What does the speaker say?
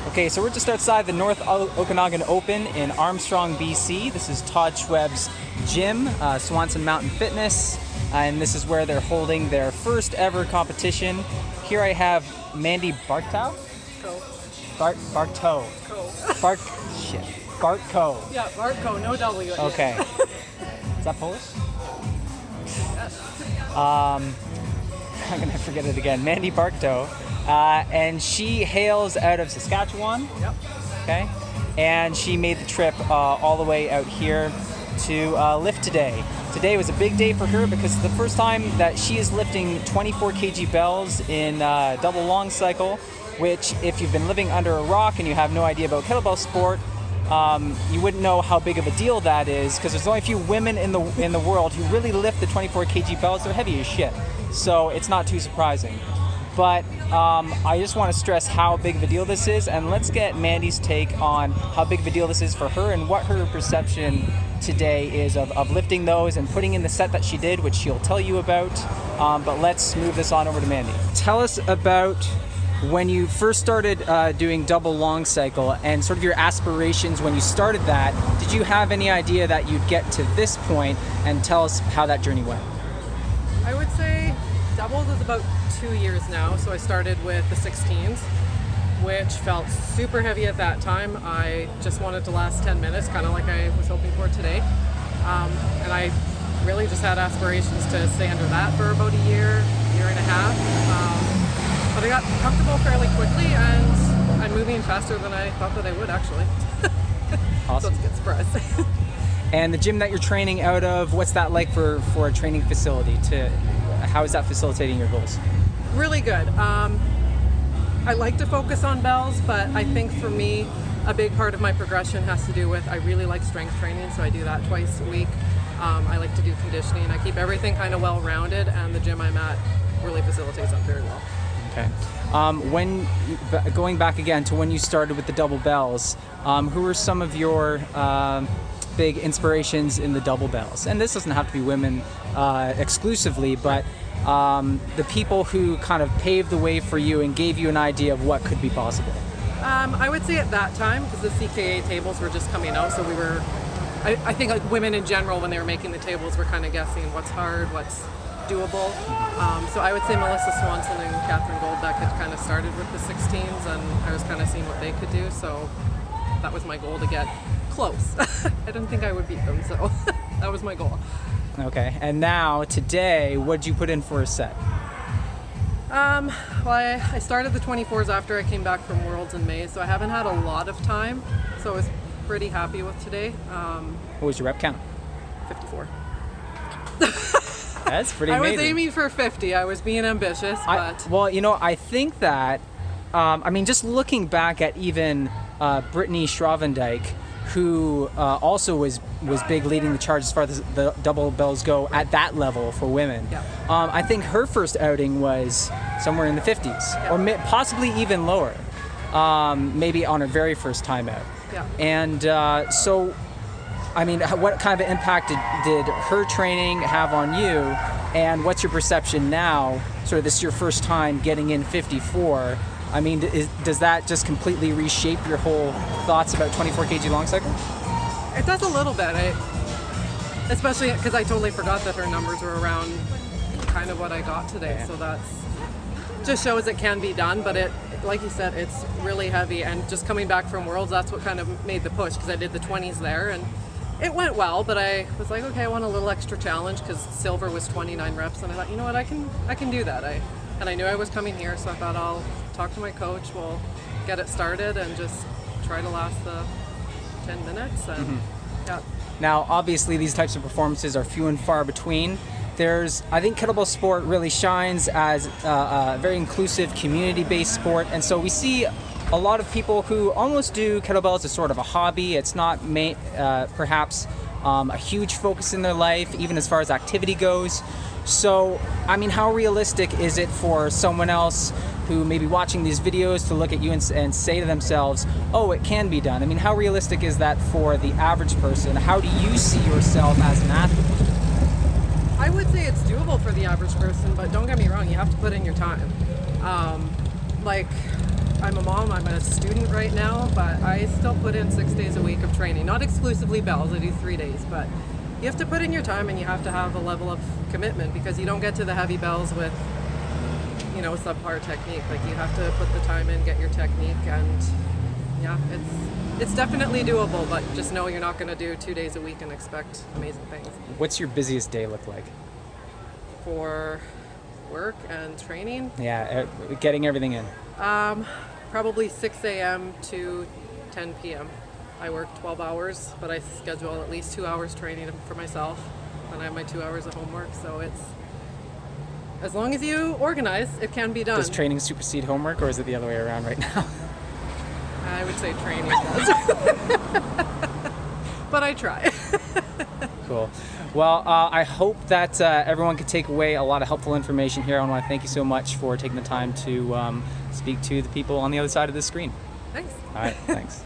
Okay, so we're just outside the North Okanagan Open in Armstrong, BC. This is Todd Schweb's gym, Swanson Mountain Fitness, and this is where they're holding their first ever competition. Here I have Mandi Bartkow? Bartkow. Bartkow. Yeah, Bartkow, no W. Okay. Is that Polish? Yes. I'm gonna forget it again. Mandi Bartkow. And she hails out of Saskatchewan. Yep. Okay. And she made the trip all the way out here to lift today. Today was a big day for her because it's the first time that she is lifting 24 kg bells in double Longcycle, which if you've been living under a rock and you have no idea about kettlebell sport, you wouldn't know how big of a deal that is because there's only a few women in the world who really lift the 24 kg bells. They're heavy as shit. So it's not too surprising. But I just want to stress how big of a deal this is, and let's get Mandi's take on how big of a deal this is for her and what her perception today is of lifting those and putting in the set that she did, which she'll tell you about. But let's move this on over to Mandi. Tell us about when you first started doing double Longcycle and sort of your aspirations when you started that. Did you have any idea that you'd get to this point? And tell us how that journey went. I would say doubles is about 2 years now, so I started with the 16s, which felt super heavy at that time. I just wanted to last 10 minutes, kind of like I was hoping for today. And I really just had aspirations to stay under that for about a year and a half. But I got comfortable fairly quickly, and I'm moving faster than I thought that I would, actually. Awesome. So it's a good surprise. And the gym that you're training out of, what's that like for a training facility? How is that facilitating your goals? Really good. I like to focus on bells, but I think for me, a big part of my progression has to do with I really like strength training, so I do that twice a week. I like to do conditioning. I keep everything kind of well-rounded, and the gym I'm at really facilitates that very well. Okay. Going back again to when you started with the double bells, who were some of your big inspirations in the double bells? And this doesn't have to be women exclusively, but the people who kind of paved the way for you and gave you an idea of what could be possible. I would say at that time, because the CKA tables were just coming out, so we were, I think like women in general, when they were making the tables, were kind of guessing what's hard, what's doable. So I would say Melissa Swanson and Catherine Goldbeck had kind of started with the 16s, and I was kind of seeing what they could do, so that was my goal, to get close. I didn't think I would beat them, so that was my goal. Okay, and now today, what'd you put in for a set? Well, I started the 24s after I came back from Worlds in May, so I haven't had a lot of time, so I was pretty happy with today. What was your rep count? 54. That's pretty amazing. I was aiming for 50. I was being ambitious, but... Well, you know, I think that, just looking back at even Brittany Schravendijk, who also was big leading the charge as far as the double bells go at that level for women. Yeah. I think her first outing was somewhere in the 50s, yeah. Or possibly even lower, maybe on her very first time out. Yeah. And so, what kind of impact did her training have on you, and what's your perception now, sort of this is your first time getting in 54, does that just completely reshape your whole thoughts about 24 kg Longcycle? It does a little bit, especially because I totally forgot that her numbers were around kind of what I got today. So that's just shows it can be done, but it, like you said, it's really heavy. And just coming back from Worlds, that's what kind of made the push, because I did the 20s there, and it went well. But I was like, okay, I want a little extra challenge, because silver was 29 reps, and I thought, you know what, I can do that. And I knew I was coming here, so I thought I'll talk to my coach, we'll get it started and just try to last the 10 minutes. And yeah. Now, obviously, these types of performances are few and far between. I think kettlebell sport really shines as a very inclusive, community-based sport, and so we see a lot of people who almost do kettlebells as sort of a hobby. It's not perhaps a huge focus in their life, even as far as activity goes. So, how realistic is it for someone else who may be watching these videos to look at you and say to themselves, oh, it can be done? How realistic is that for the average person? How do you see yourself as an athlete? I would say it's doable for the average person, but don't get me wrong, you have to put in your time. I'm a mom, I'm a student right now, but I still put in 6 days a week of training. Not exclusively bells, I do 3 days, but you have to put in your time and you have to have a level of commitment because you don't get to the heavy bells with, you know, subpar technique. Like you have to put the time in, get your technique, and yeah, it's definitely doable, but just know you're not going to do 2 days a week and expect amazing things. What's your busiest day look like? For work and training, Yeah, getting everything in. probably 6 a.m. to 10 p.m. I work 12 hours, but I schedule at least 2 hours training for myself, and I have my 2 hours of homework, so it's, as long as you organize, it can be done. Does training supersede homework, or is it the other way around right now? I would say training does. But I try. Cool. Well, I hope that everyone could take away a lot of helpful information here. I want to thank you so much for taking the time to speak to the people on the other side of the screen. Thanks. All right, thanks.